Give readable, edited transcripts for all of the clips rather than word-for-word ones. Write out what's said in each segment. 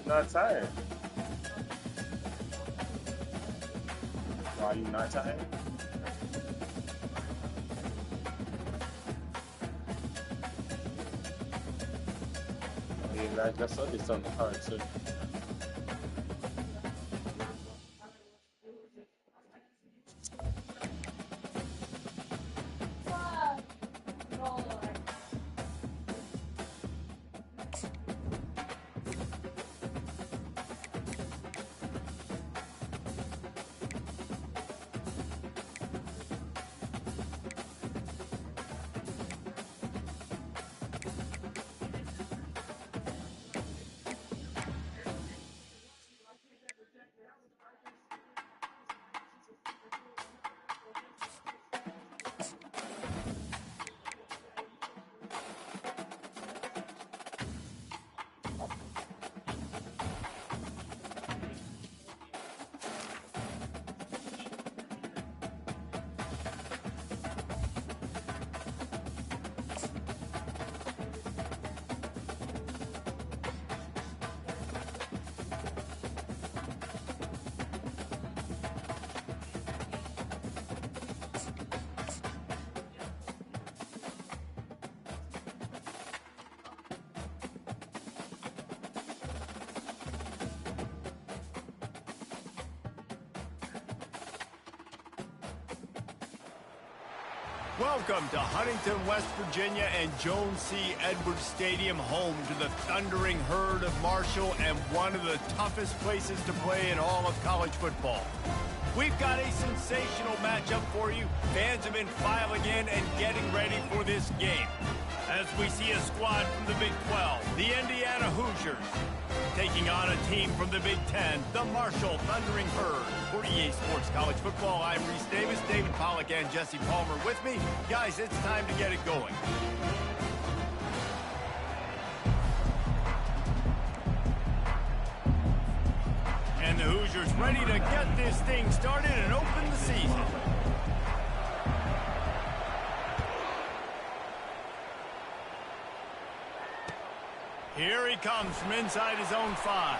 not tired? Why are you not tired? Yeah, I guess I'll do something hard too. Welcome to Huntington, West Virginia and Jones C. Edwards Stadium, home to the Thundering Herd of Marshall and one of the toughest places to play in all of college football. We've got a sensational matchup for you. Fans have been filing in and getting ready for this game. As we see a squad from the Big 12, the Indiana Hoosiers, taking on a team from the Big 10, the Marshall Thundering Herd. For EA Sports College Football, I'm Reese Davis, David Pollack, and Jesse Palmer with me. Guys, it's time to get it going. And the Hoosiers ready to get this thing started and open the season. Here he comes from inside his own 5.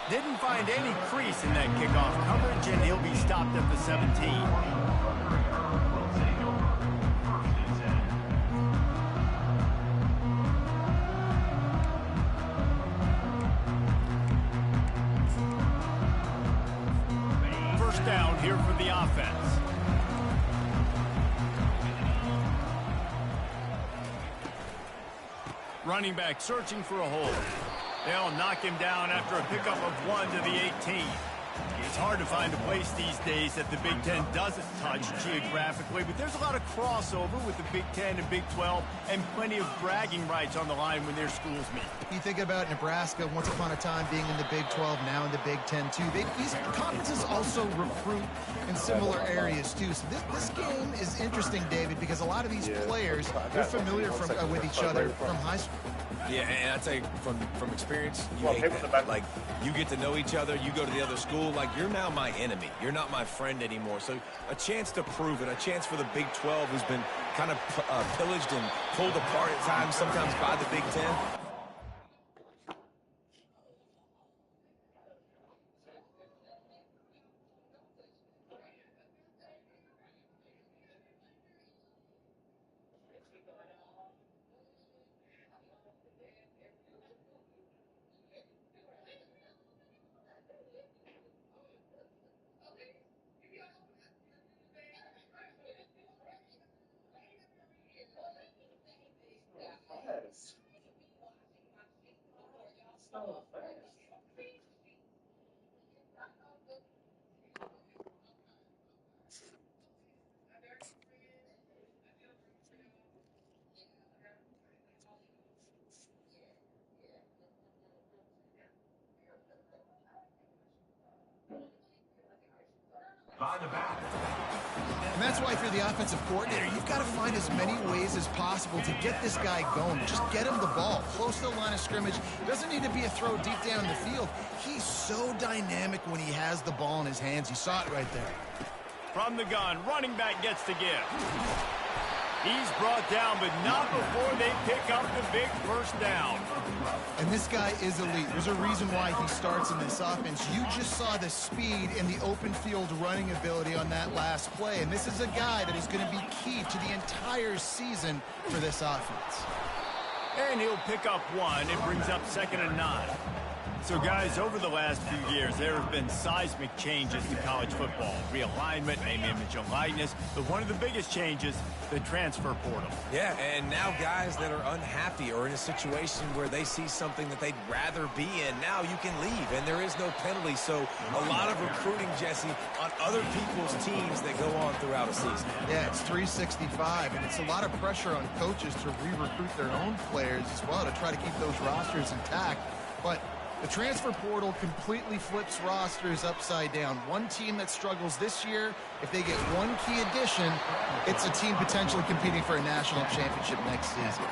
Didn't find any crease in that kickoff coverage, and he'll be stopped at the 17. First down here for the offense. Running back searching for a hole. They'll knock him down after a pickup of 1 to the 18. It's hard to find a place these days that the Big Ten doesn't touch geographically, but there's a lot of crossover with the Big Ten and Big 12 and plenty of bragging rights on the line when their schools meet. You think about Nebraska once upon a time being in the Big 12, now in the Big 10 too. These conferences also recruit in similar areas too. So this game is interesting, David, because a lot of these players, they're familiar with each other from high school. Yeah, and I tell you, from experience, you hate that. Like, you get to know each other, you go to the other school, like, you're now my enemy. You're not my friend anymore. So a chance to prove it, a chance for the Big 12, who's been kind of pillaged and pulled apart at times, sometimes by the Big 10. And that's why if you're the offensive coordinator, you've got to find as many ways as possible to get this guy going. Just get him the ball close to the line of scrimmage. Doesn't need to be a throw deep down the field. He's so dynamic when he has the ball in his hands. You saw it right there. From the gun, running back gets to give. He's brought down, but not before they pick up the big first down. And this guy is elite. There's a reason why he starts in this offense. You just saw the speed and the open field running ability on that last play. And this is a guy that is going to be key to the entire season for this offense. And he'll pick up one. It brings up 2nd and 9. So, guys, over the last few years, there have been seismic changes to college football. Realignment, name, image, and likeness. But one of the biggest changes, the transfer portal. Yeah, and now guys that are unhappy or in a situation where they see something that they'd rather be in, now you can leave, and there is no penalty. So a lot of recruiting, Jesse, on other people's teams that go on throughout a season. Yeah, it's 365, and it's a lot of pressure on coaches to re-recruit their own players as well to try to keep those rosters intact. But the transfer portal completely flips rosters upside down. One team that struggles this year, if they get one key addition, it's a team potentially competing for a national championship next season.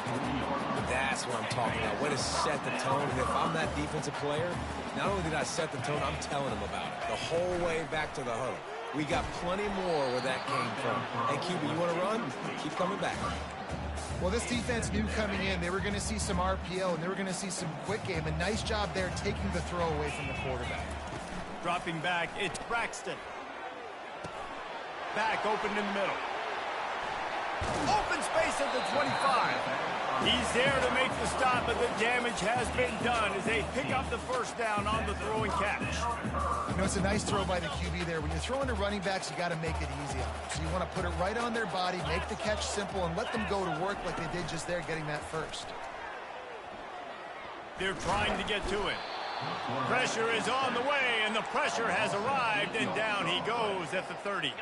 That's what I'm talking about. Way to set the tone. And if I'm that defensive player, not only did I set the tone, I'm telling them about it. The whole way back to the huddle. We got plenty more where that came from. Hey, QB, you want to run? Keep coming back. Well, this defense knew coming in they were going to see some RPO and they were going to see some quick game. A nice job there taking the throw away from the quarterback. Dropping back, it's Braxton. Back open in the middle. Open space at the 25. He's there to make the stop, but the damage has been done as they pick up the first down on the throw and catch. You know, it's a nice throw by the QB there. When you're throwing to running backs, you got to make it easy on them. So you want to put it right on their body, make the catch simple, and let them go to work like they did just there, getting that first. They're trying to get to it. Pressure is on the way, and the pressure has arrived, and down he goes at the 30.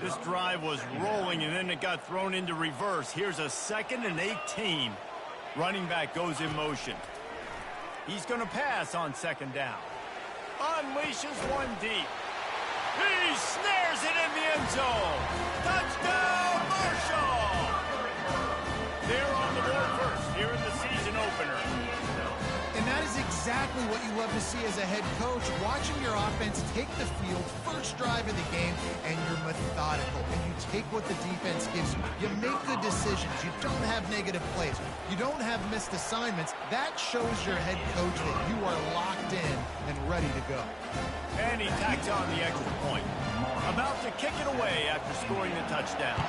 This drive was rolling, and then it got thrown into reverse. Here's a 2nd and 18. Running back goes in motion. He's going to pass on 2nd down. Unleashes one deep. He snares it in the end zone. Touchdown, Marshall! They're on the board first here in the season opener. And that is exactly what you love to see as a head coach, watching your offense take the field, first drive of the game, and you're methodical, and you take what the defense gives you. You make good decisions. You don't have negative plays. You don't have missed assignments. That shows your head coach that you are locked in and ready to go. And he tacks on the extra point. About to kick it away after scoring the touchdown.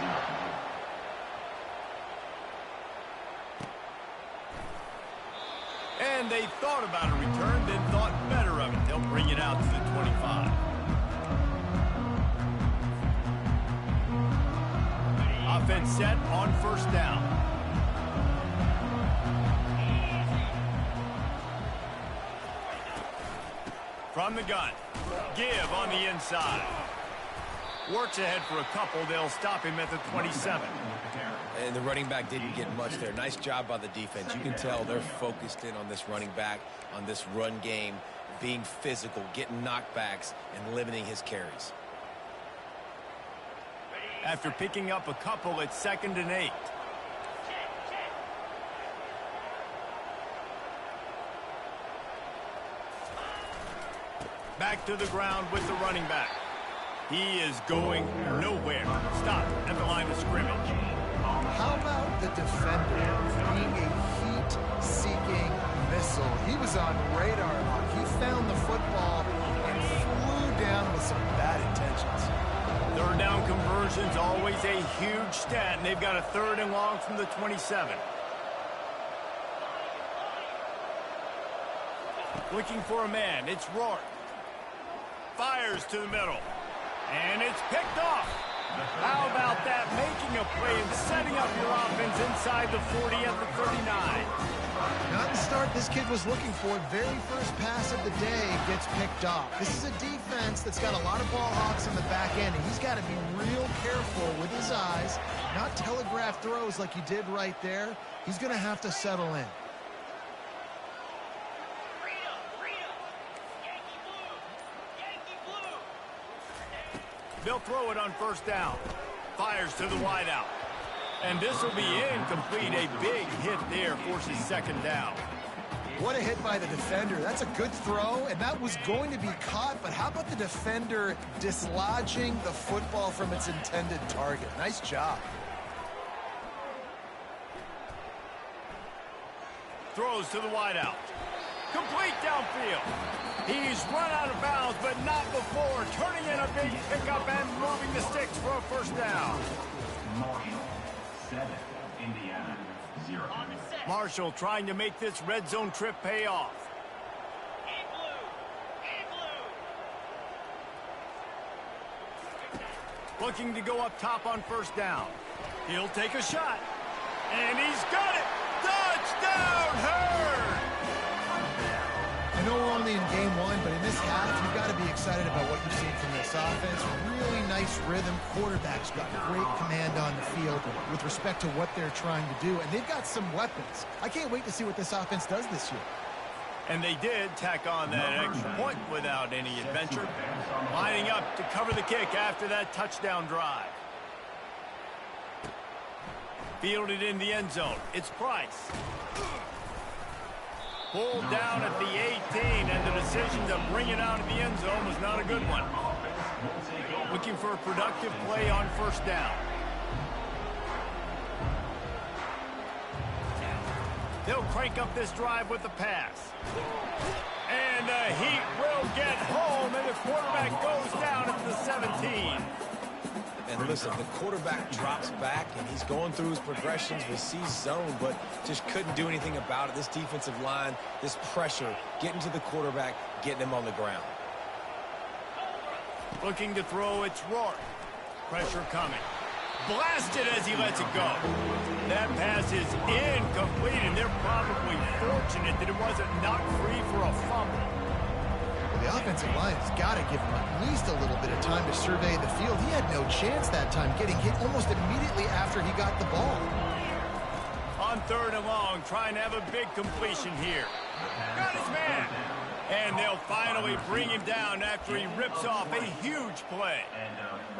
And they thought about a return, then thought better of it. They'll bring it out to the 25. Offense set on first down. From the gun. Give on the inside. Works ahead for a couple. They'll stop him at the 27. And the running back didn't get much there. Nice job by the defense. You can tell they're focused in on this running back, on this run game, being physical, getting knockbacks, and limiting his carries. After picking up a couple, it's 2nd and 8. Back to the ground with the running back. He is going nowhere. Stop at the line of scrimmage. How about the defender being a heat-seeking missile? He was on radar lock. He found the football and flew down with some bad intentions. 3rd down conversion's always a huge stat, and they've got a 3rd and long from the 27. Looking for a man. It's Rourke. Fires to the middle. And it's picked off. How about that? Making a play and setting up your offense inside the 40 at the 39. Not the start this kid was looking for. Very first pass of the day gets picked off. This is a defense that's got a lot of ball hawks in the back end, and he's got to be real careful with his eyes, not telegraph throws like he did right there. He's going to have to settle in. They'll throw it on first down. Fires to the wideout. And this will be incomplete. A big hit there forces 2nd down. What a hit by the defender. That's a good throw, and that was going to be caught, but how about the defender dislodging the football from its intended target? Nice job. throws to the wideout. Complete downfield. He's run out of bounds, but not before turning in a big pickup and moving the sticks for a first down. Marshall, 7, Indiana, 0. Marshall trying to make this red zone trip pay off. Looking to go up top on first down. He'll take a shot. And he's got it! Touchdown, Hurd! I know we're only in game one, but in this half, you've got to be excited about what you've seen from this offense. Really nice rhythm. Quarterback's got great command on the field with respect to what they're trying to do, and they've got some weapons. I can't wait to see what this offense does this year. And they did tack on that extra point without any adventure. Lining up to cover the kick after that touchdown drive. Fielded in the end zone. It's Price. Pulled down at the 18, and the decision to bring it out of the end zone was not a good one. Looking for a productive play on first down. They'll crank up this drive with the pass. And the Heat will get home, and the quarterback goes down at the 17. And listen, the quarterback drops back, and he's going through his progressions. We see zone, but just couldn't do anything about it. This defensive line, this pressure, getting to the quarterback, getting him on the ground. Looking to throw, it's Rourke. Pressure coming. Blasted as he lets it go. That pass is incomplete, and they're probably fortunate that it wasn't knocked free for a fumble. Well, the offensive line has got to give him at least a little bit of time to survey the field. He had no chance that time, getting hit almost immediately after he got the ball. On third and long, trying to have a big completion here. Got his man. And they'll finally bring him down after he rips off a huge play.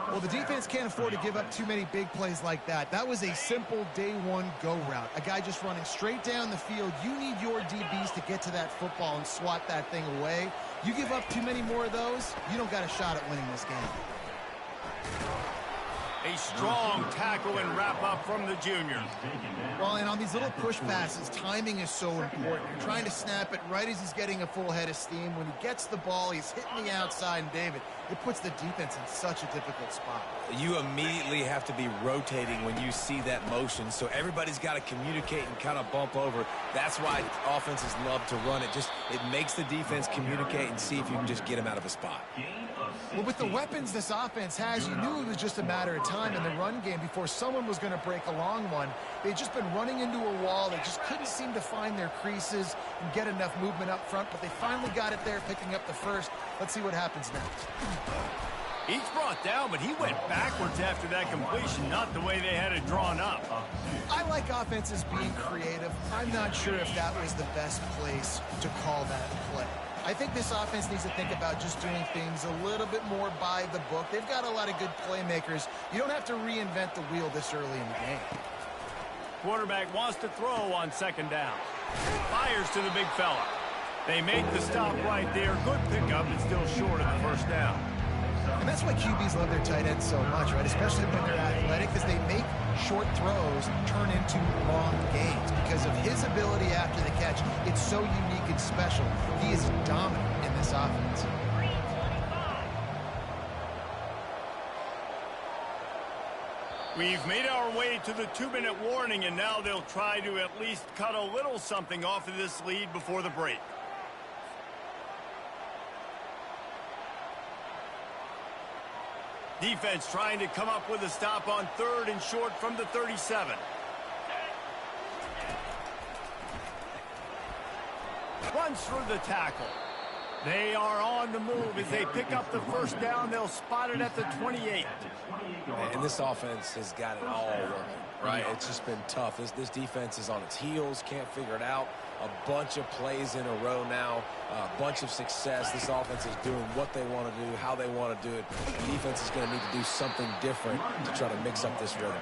Well, the defense can't afford to give up too many big plays like that. That was a simple day one go route. A guy just running straight down the field. You need your DBs to get to that football and swat that thing away. You give up too many more of those, you don't got a shot at winning this game. A strong tackle and wrap up from the junior. Well, and on these little push passes, timing is so important. You're trying to snap it right as he's getting a full head of steam. When he gets the ball, he's hitting the outside, and David, it puts the defense in such a difficult spot. You immediately have to be rotating when you see that motion, so everybody's got to communicate and kind of bump over. That's why offenses love to run it. It makes the defense communicate and see if you can just get him out of a spot. Well, with the weapons this offense has, you knew it was just a matter of time in the run game before someone was going to break a long one. They'd just been running into a wall. They just couldn't seem to find their creases and get enough movement up front, but they finally got it there, picking up the first. Let's see what happens next. He's brought down, but he went backwards after that completion, not the way they had it drawn up. I like offenses being creative. I'm not sure if that was the best place to call that play. I think this offense needs to think about just doing things a little bit more by the book. They've got a lot of good playmakers. You don't have to reinvent the wheel this early in the game. Quarterback wants to throw on second down. Fires to the big fella. They make the stop right there. Good pickup, and still short of the first down. And that's why QBs love their tight ends so much, right? Especially when they're athletic, because they make short throws turn into long gains. Because of his ability after the catch, it's so unique and special. He is dominant in this offense. We've made our way to the 2-minute warning, and now they'll try to at least cut a little something off of this lead before the break. Defense trying to come up with a stop on third and short from the 37. Runs through the tackle. They are on the move as they pick up the first down. They'll spot it at the 28. And this offense has got it all working, right? It's just been tough. This defense is on its heels, can't figure it out. A bunch of plays in a row now, a bunch of success. This offense is doing what they want to do, how they want to do it. The defense is going to need to do something different to try to mix up this rhythm.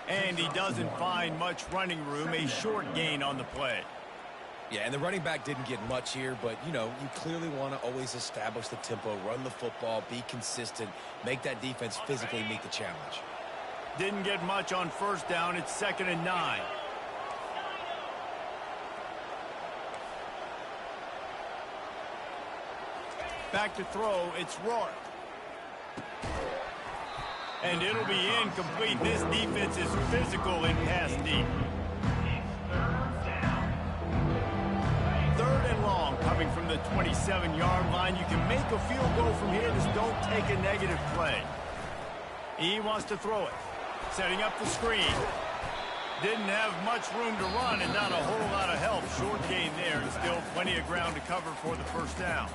And he doesn't find much running room, a short gain on the play. Yeah, and the running back didn't get much here, but, you know, you clearly want to always establish the tempo, run the football, be consistent, make that defense physically meet the challenge. Didn't get much on first down. It's 2nd and 9. Back to throw, it's Rourke. And it'll be incomplete. This defense is physical in pass deep. Third and long, coming from the 27-yard line. You can make a field goal from here. Just don't take a negative play. He wants to throw it. Setting up the screen. Didn't have much room to run and not a whole lot of help. Short gain there. Still plenty of ground to cover for the first down.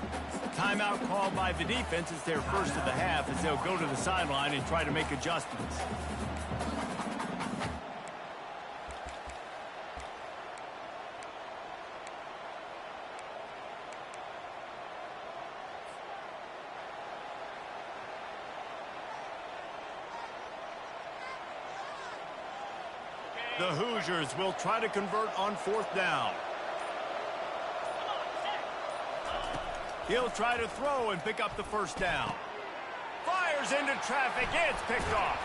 Timeout called by the defense. It's their first of the half as they'll go to the sideline and try to make adjustments. The Hoosiers will try to convert on fourth down. He'll try to throw and pick up the first down. Fires into traffic. It's picked off.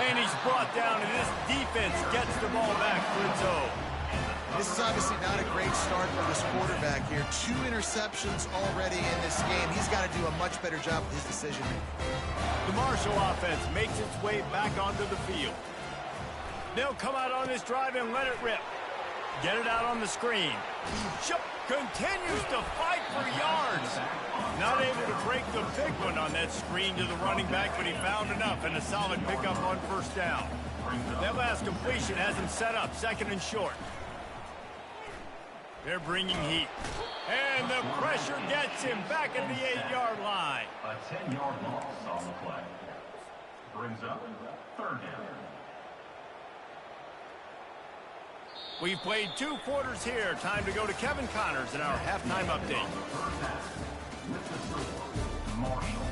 And he's brought down, and this defense gets the ball back for its own. This is obviously not a great start for this quarterback here. 2 interceptions already in this game. He's got to do a much better job with his decision-making. The Marshall offense makes its way back onto the field. They'll come out on this drive and let it rip. Get it out on the screen. Shook continues to fight for yards. Not able to break the big one on that screen to the running back, but he found enough and a solid pickup on first down. That last completion has him set up, second and short. They're bringing heat. And the pressure gets him back at the 8-yard line. A 10-yard loss on the play. Brings up third down. We've played 2 quarters here. Time to go to Kevin Connors in our halftime update. With the score, Marshall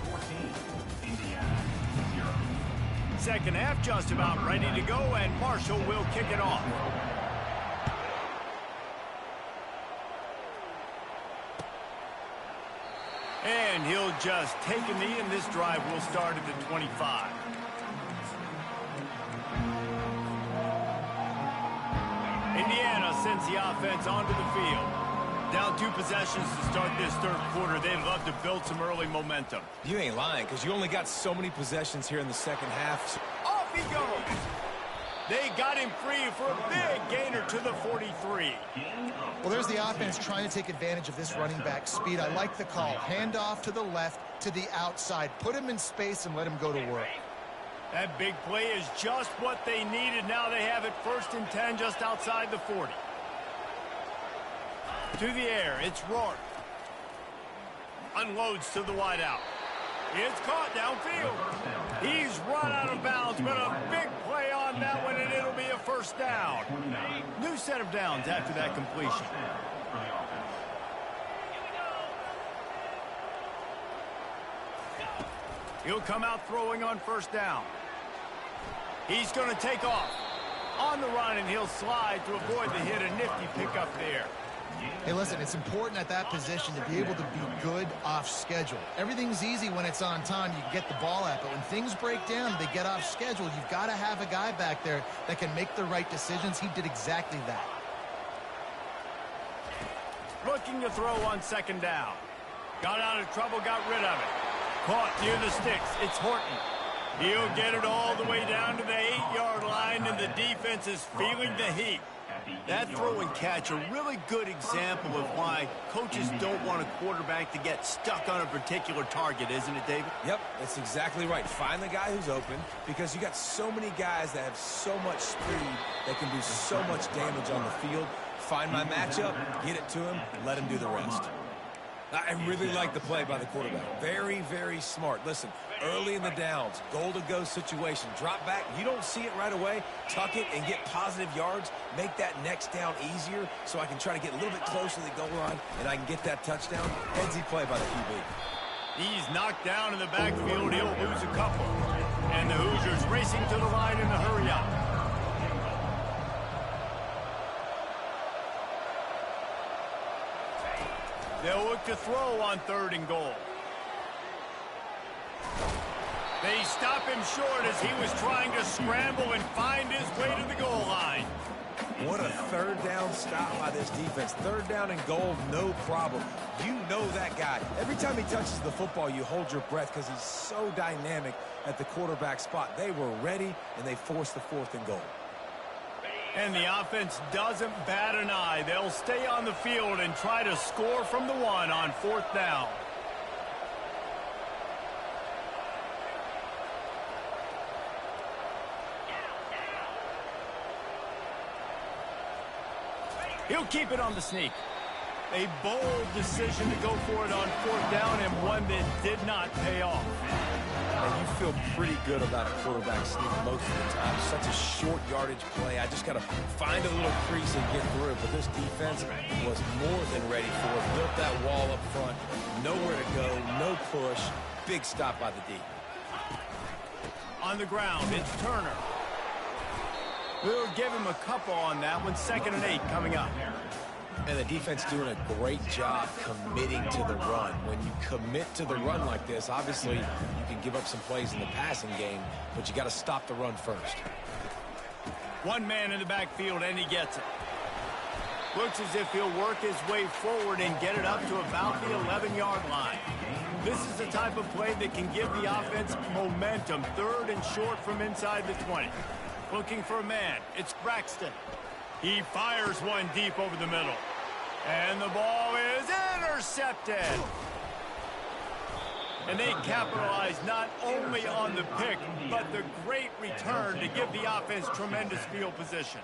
14, Indiana 0. Second half just about ready to go, and Marshall will kick it off. And he'll just take a knee, and this drive will start at the 25. Indiana sends the offense onto the field. Down 2 possessions to start this third quarter. They'd love to build some early momentum. You ain't lying, because you only got so many possessions here in the second half. Off he goes. They got him free for a big gainer to the 43. Well, there's the offense trying to take advantage of this running back speed. I like the call. Hand off to the left, to the outside. Put him in space and let him go to work. That big play is just what they needed. Now they have it 1st and 10 just outside the 40. To the air, it's Rourke. Unloads to the wideout. It's caught downfield. He's run out of bounds, but a big play on that one, and it'll be a first down. New set of downs after that completion. He'll come out throwing on first down. He's going to take off. On the run, and he'll slide to avoid the hit. A nifty pickup there. Hey, listen, it's important at that position to be able to be good off schedule. Everything's easy when it's on time. You can get the ball out, but when things break down, they get off schedule. You've got to have a guy back there that can make the right decisions. He did exactly that. Looking to throw on second down. Got out of trouble, got rid of it. Caught near the sticks. It's Horton. He'll get it all the way down to the 8-yard line, and the defense is feeling the heat. That throw and catch, a really good example of why coaches don't want a quarterback to get stuck on a particular target, isn't it, David? Yep, that's exactly right. Find the guy who's open, because you got so many guys that have so much speed that can do so much damage on the field. Find my matchup, get it to him, let him do the rest. I really like the play by the quarterback. Very, very smart. Listen, early in the downs, goal-to-go situation. Drop back. You don't see it right away. Tuck it and get positive yards. Make that next down easier so I can try to get a little bit closer to the goal line and I can get that touchdown. Headsy play by the QB. He's knocked down in the backfield. He'll lose a couple. And the Hoosiers racing to the line in the hurry-up. They'll look to throw on 3rd and goal. They stop him short as he was trying to scramble and find his way to the goal line. What a third down stop by this defense. Third down and goal, no problem. You know that guy. Every time he touches the football, you hold your breath because he's so dynamic at the quarterback spot. They were ready, and they forced the 4th and goal. And the offense doesn't bat an eye. They'll stay on the field and try to score from the 1 on 4th down. He'll keep it on the sneak. A bold decision to go for it on 4th down, and one that did not pay off. And you feel pretty good about a quarterback sneak most of the time. Such a short yardage play. I just got to find a little crease and get through it. But this defense was more than ready for it. Built that wall up front. Nowhere to go. No push. Big stop by the D. On the ground, it's Turner. We'll give him a couple on that one. 2nd and 8 coming up. And the defense doing a great job committing to the run. When you commit to the run like this, obviously you can give up some plays in the passing game, but you got to stop the run first. One man in the backfield, and he gets it. Looks as if he'll work his way forward and get it up to about the 11-yard line. This is the type of play that can give the offense momentum. 3rd and short from inside the 20. Looking for a man. It's Braxton. He fires one deep over the middle. And the ball is intercepted. And they capitalize not only on the pick, but the great return to give the offense tremendous field position.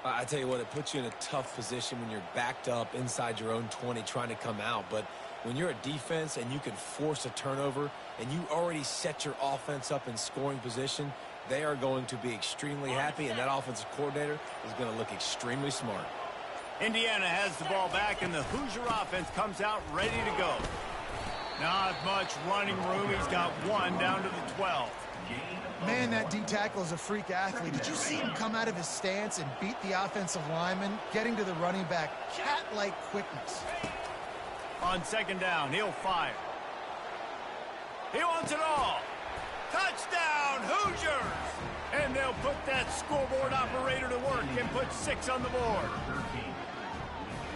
I tell you what, it puts you in a tough position when you're backed up inside your own 20 trying to come out. But when you're a defense and you can force a turnover and you already set your offense up in scoring position, they are going to be extremely happy, and that offensive coordinator is going to look extremely smart. Indiana has the ball back, and the Hoosier offense comes out ready to go. Not much running room. He's got one down to the 12. Man, that D tackle is a freak athlete. Did you see him come out of his stance and beat the offensive lineman, getting to the running back? Cat-like quickness. On 2nd down, he'll fire. He wants it all. Touchdown, Hoosiers! And they'll put that scoreboard operator to work and put 6 on the board.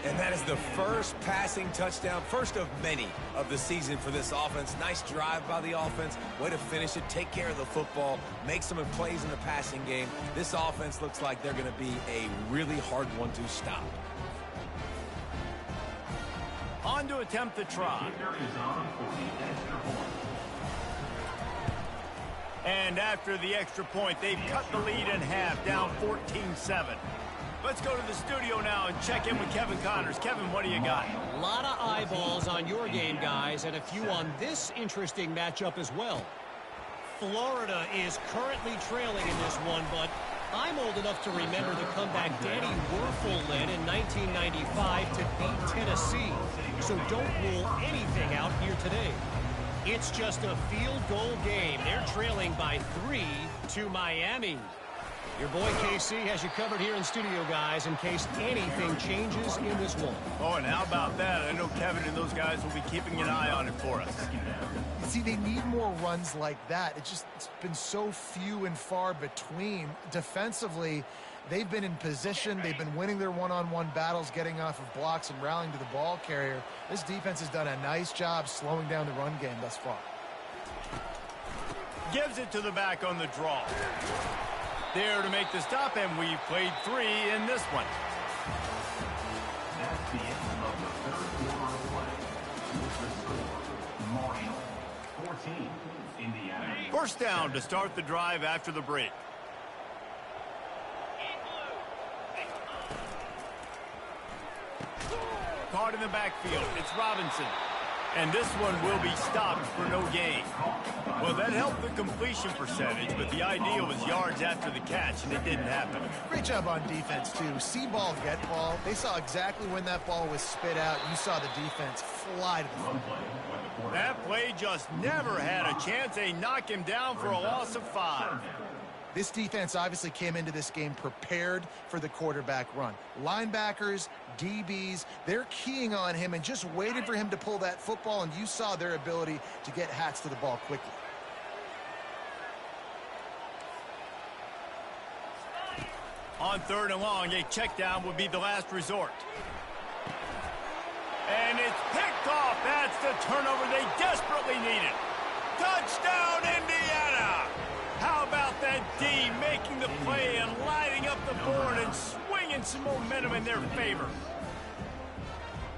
And that is the first passing touchdown, first of many of the season for this offense. Nice drive by the offense. Way to finish it, take care of the football, make some plays in the passing game. This offense looks like they're going to be a really hard one to stop. On to attempt the try. And after the extra point, they've cut the lead in half, down 14-7. Let's go to the studio now and check in with Kevin Connors. Kevin, what do you got? A lot of eyeballs on your game, guys, and a few on this interesting matchup as well. Florida is currently trailing in this one, but I'm old enough to remember the comeback Danny Wuerffel led in 1995 to beat Tennessee. So don't rule anything out here today. It's just a field goal game. They're trailing by 3 to Miami. Your boy KC has you covered here in studio, guys, in case anything changes in this one. Oh, and how about that? I know Kevin and those guys will be keeping an eye on it for us. See, they need more runs like that. It's been so few and far between. Defensively, they've been in position. They've been winning their one-on-one battles, getting off of blocks and rallying to the ball carrier. This defense has done a nice job slowing down the run game thus far. Gives it to the back on the draw. There to make the stop, and we've played 3 in this one. That's the end of the third quarter of play. With the score, Marshall 14, Indiana. First down to start the drive after the break. Caught in the backfield. It's Robinson. And this one will be stopped for no gain. Well, that helped the completion percentage, but the idea was yards after the catch, and it didn't happen. Great job on defense, too. See ball, get ball. They saw exactly when that ball was spit out. You saw the defense fly to the football. That play just never had a chance. They knock him down for a loss of 5. This defense obviously came into this game prepared for the quarterback run. Linebackers, DBs, they're keying on him and just waited for him to pull that football, and you saw their ability to get hats to the ball quickly. On 3rd and long, a check down would be the last resort. And it's picked off. That's the turnover they desperately needed. Touchdown, Indiana! How about that D making the play and lighting up the board and swinging some momentum in their favor?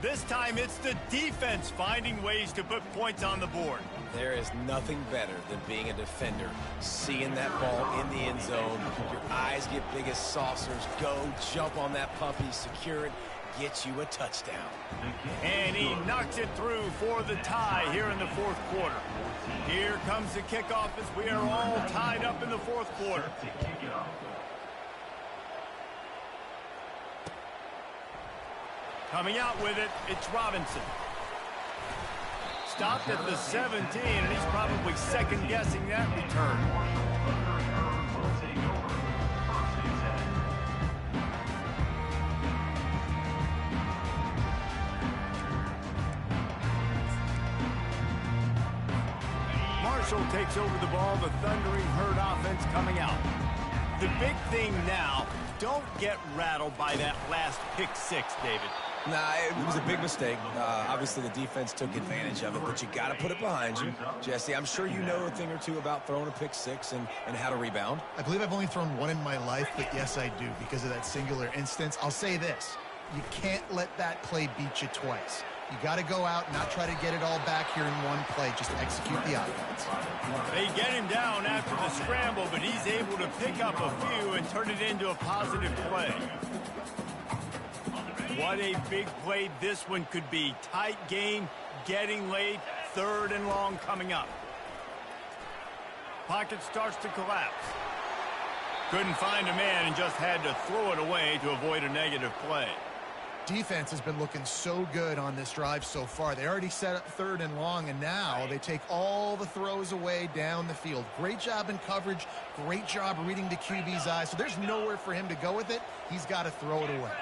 This time, it's the defense finding ways to put points on the board. There is nothing better than being a defender, seeing that ball in the end zone. Your eyes get big as saucers. Go, jump on that puppy, secure it, get you a touchdown. And he knocks it through for the tie here in the 4th quarter. Here comes the kickoff as we are all tied up in the 4th quarter. Coming out with it, it's Robinson. Stopped at the 17, and he's probably second-guessing that return. Marshall takes over the ball, the Thundering Herd offense coming out. The big thing now, don't get rattled by that last pick 6, David. Nah, it was a big mistake. Obviously, the defense took advantage of it, but you got to put it behind you. Jesse, I'm sure you know a thing or two about throwing a pick 6 and how to rebound. I believe I've only thrown one in my life, but yes, I do because of that singular instance. I'll say this. You can't let that play beat you twice. You got to go out and not try to get it all back here in one play. Just execute the offense. They get him down after the scramble, but he's able to pick up a few and turn it into a positive play. What a big play this one could be. Tight game, getting late, 3rd and long coming up. Pocket starts to collapse. Couldn't find a man and just had to throw it away to avoid a negative play. Defense has been looking so good on this drive so far. They already set up 3rd and long, and now they take all the throws away down the field. Great job in coverage. Great job reading the QB's eyes. So there's nowhere for him to go with it. He's got to throw it away.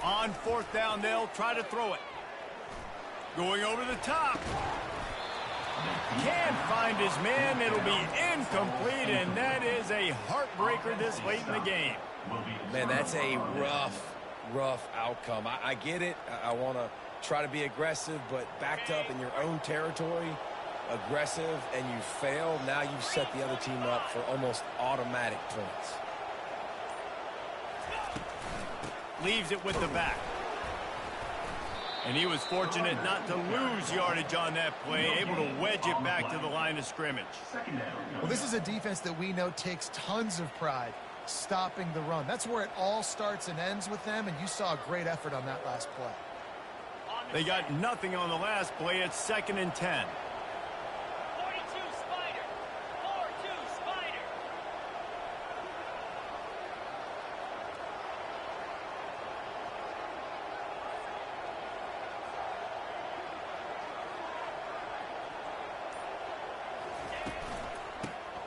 On 4th down, they'll try to throw it. Going over the top. Can't find his man. It'll be incomplete, and that is a heartbreaker this late in the game. Man, that's a rough outcome. I get it. I want to try to be aggressive, but backed up in your own territory, aggressive, and you fail. Now you've set the other team up for almost automatic points. Leaves it with the back. And he was fortunate not to lose yardage on that play, able to wedge it back to the line of scrimmage. Well, this is a defense that we know takes tons of pride stopping the run. That's where it all starts and ends with them, and you saw a great effort on that last play. They got nothing on the last play. It's 2nd and 10. 42 Spider. 4-2 Spider.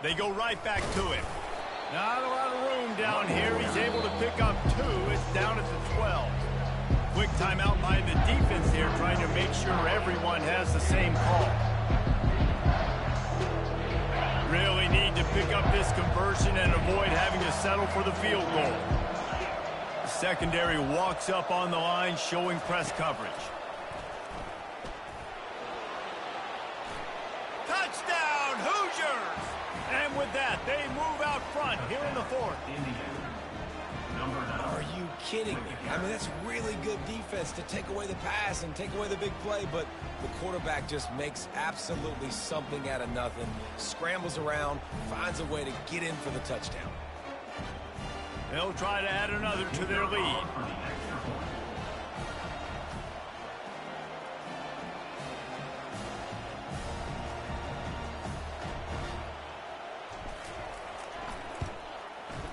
They go right back to him. Not a lot of room down here. He's able to pick up 2. It's down at the 12. Quick timeout by the defense here, trying to make sure everyone has the same call. Really need to pick up this conversion and avoid having to settle for the field goal. The secondary walks up on the line, showing press coverage. Touchdown, Hoosiers! And with that, they move out front here in the 4th. Are you kidding me? I mean, that's really good defense to take away the pass and take away the big play, but the quarterback just makes absolutely something out of nothing, scrambles around, finds a way to get in for the touchdown. They'll try to add another to their lead.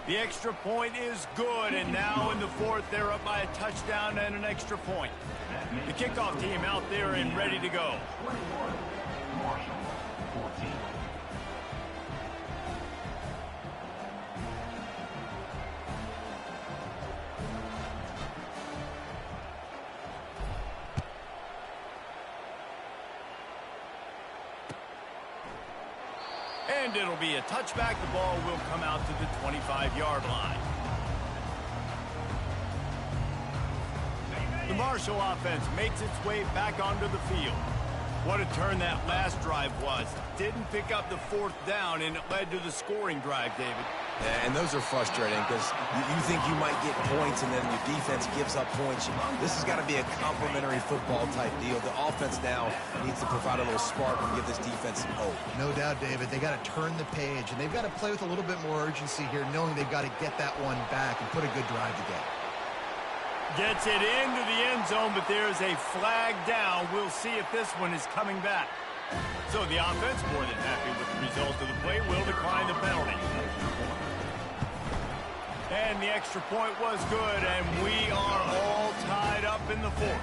The extra point is good, and now in the 4th, they're up by a touchdown and an extra point. The kickoff team out there and ready to go. Marshall, 14. And it'll be a touchback. The ball will come out to the 25-yard line. The Marshall offense makes its way back onto the field. What a turn that last drive was. Didn't pick up the 4th down, and it led to the scoring drive, David. Yeah, and those are frustrating because you think you might get points and then your defense gives up points. This has got to be a complementary football type deal. The offense now needs to provide a little spark and give this defense some hope. No doubt, David. They got to turn the page, and they've got to play with a little bit more urgency here, knowing they've got to get that one back and put a good drive together. Gets it into the end zone, but there's a flag down. We'll see if this one is coming back. So the offense, more than happy with the result of the play, will decline the penalty. And the extra point was good, and we are all tied up in the 4th.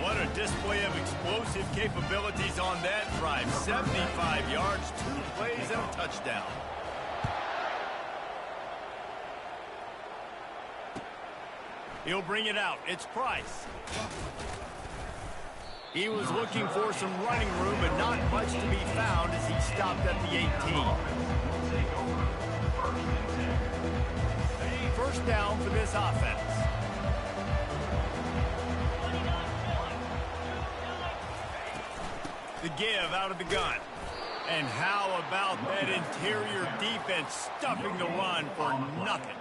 What a display of explosive capabilities on that drive. 75 yards, 2 plays, and a touchdown. He'll bring it out. It's Price. He was looking for some running room, but not much to be found as he stopped at the 18. First down for this offense. The give out of the gun. And how about that interior defense stuffing the run for nothing?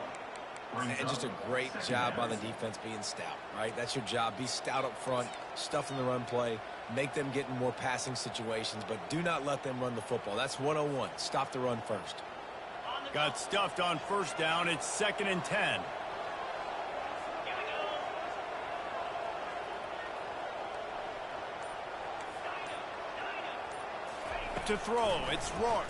And just a great job by the defense being stout, right? That's your job. Be stout up front, stuff in the run play, make them get in more passing situations, but do not let them run the football. That's 101. Stop the run first. Got stuffed on first down. It's 2nd and 10. To throw, it's Rourke.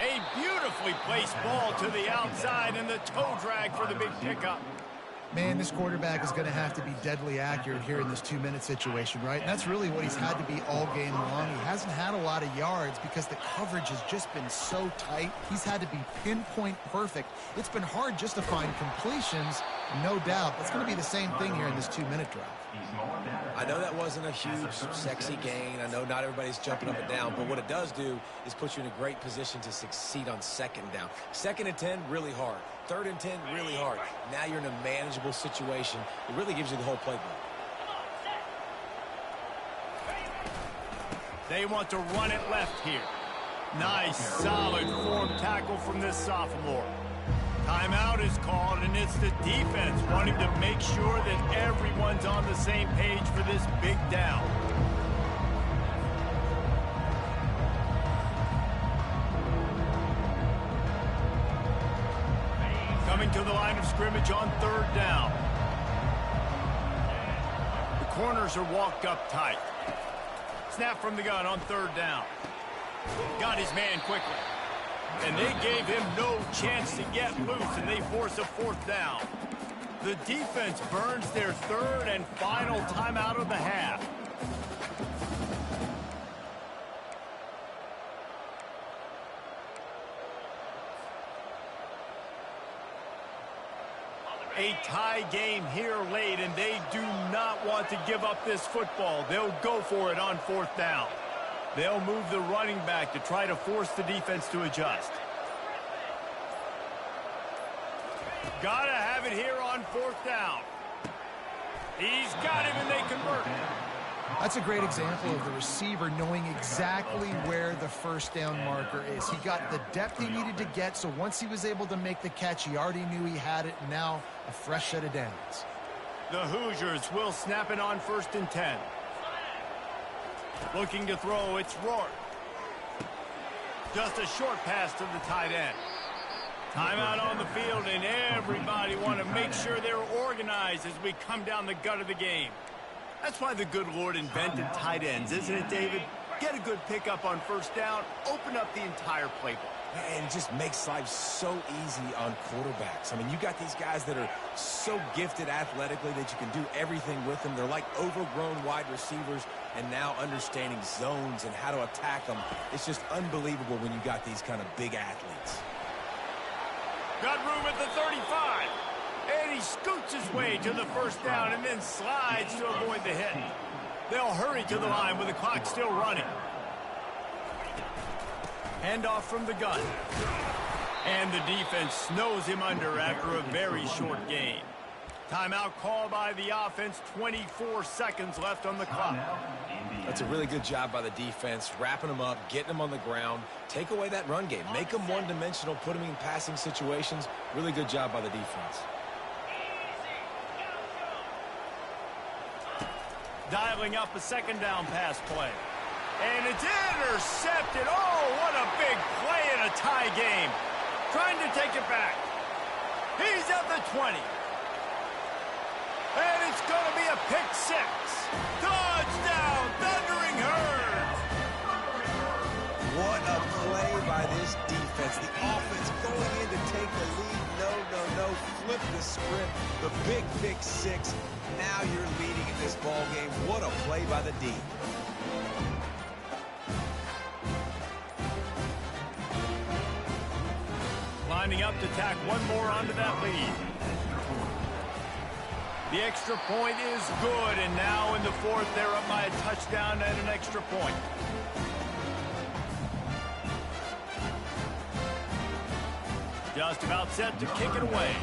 A beautifully placed ball to the outside, and the toe drag for the big pickup. Man, this quarterback is going to have to be deadly accurate here in this 2-minute situation, right? And that's really what he's had to be all game long. He hasn't had a lot of yards because the coverage has just been so tight. He's had to be pinpoint perfect. It's been hard just to find completions, no doubt. That's going to be the same thing here in this 2-minute drive. I know that wasn't a huge, sexy gain. I know not everybody's jumping up and down, but what it does do is put you in a great position to succeed on 2nd down. 2nd and 10, really hard. 3rd and 10, really hard. Now you're in a manageable situation. It really gives you the whole playbook. They want to run it left here. Nice, solid form tackle from this sophomore. Timeout is called, and it's the defense wanting to make sure that everyone's on the same page for this big down. Coming to the line of scrimmage on 3rd down. The corners are walked up tight. Snap from the gun on 3rd down. Got his man quickly. And they gave him no chance to get loose, and they force a 4th down. The defense burns their 3rd and final timeout of the half. A tie game here late, and they do not want to give up this football. They'll go for it on 4th down. They'll move the running back to try to force the defense to adjust. Gotta have it here on 4th down. He's got him, and they convert. That's a great example of the receiver knowing exactly where the first down marker is. He got the depth he needed to get, so once he was able to make the catch, he already knew he had it. Now a fresh set of downs. The Hoosiers will snap it on 1st and 10. Looking to throw, it's Rourke. Just a short pass to the tight end. Timeout on the field, and everybody want to make sure they're organized as we come down the gut of the game. That's why the good Lord invented tight ends, isn't it, David? Get a good pickup on 1st down, open up the entire playbook. And it just makes life so easy on quarterbacks. I mean, you got these guys that are so gifted athletically that you can do everything with them. They're like overgrown wide receivers, and now understanding zones and how to attack them. It's just unbelievable when you got these kind of big athletes. Got room at the 35. And he scoots his way to the 1st down and then slides to avoid the hit. They'll hurry to the line with the clock still running. Handoff from the gun. And the defense snows him under after a very short gain. Timeout called by the offense, 24 seconds left on the clock. That's a really good job by the defense, wrapping them up, getting them on the ground. Take away that run game. Make them one-dimensional, put them in passing situations. Really good job by the defense. Dialing up a second down pass play. And it's intercepted. Oh, what a big play in a tie game. Trying to take it back. He's at the 20. And it's going to be a pick six. Touchdown, Thundering Herd. What a play by this defense. The offense going in to take the lead. No. Flip the script. The big pick six. Now you're leading in this ball game. What a play by the D. Lining up to tack one more onto that lead. The extra point is good, and now in the fourth, they're up by a touchdown and an extra point. Just about set to kick it away.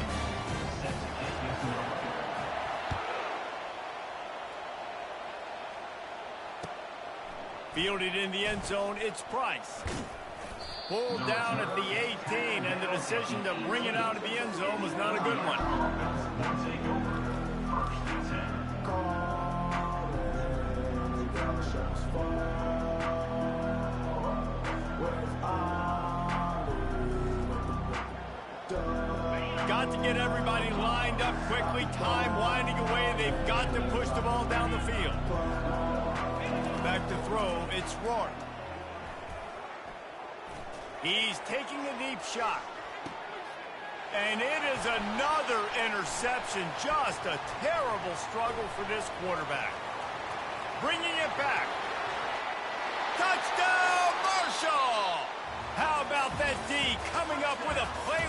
Fielded in the end zone, it's Price. Pulled down at the 18, and the decision to bring it out of the end zone was not a good one. Got to get everybody lined up quickly. Time winding away. They've got to push the ball down the field. Back to throw. It's Rourke. He's taking a deep shot. And it is another interception. Just a terrible struggle for this quarterback. Bringing it back. Touchdown, Marshall! How about that D coming up with a play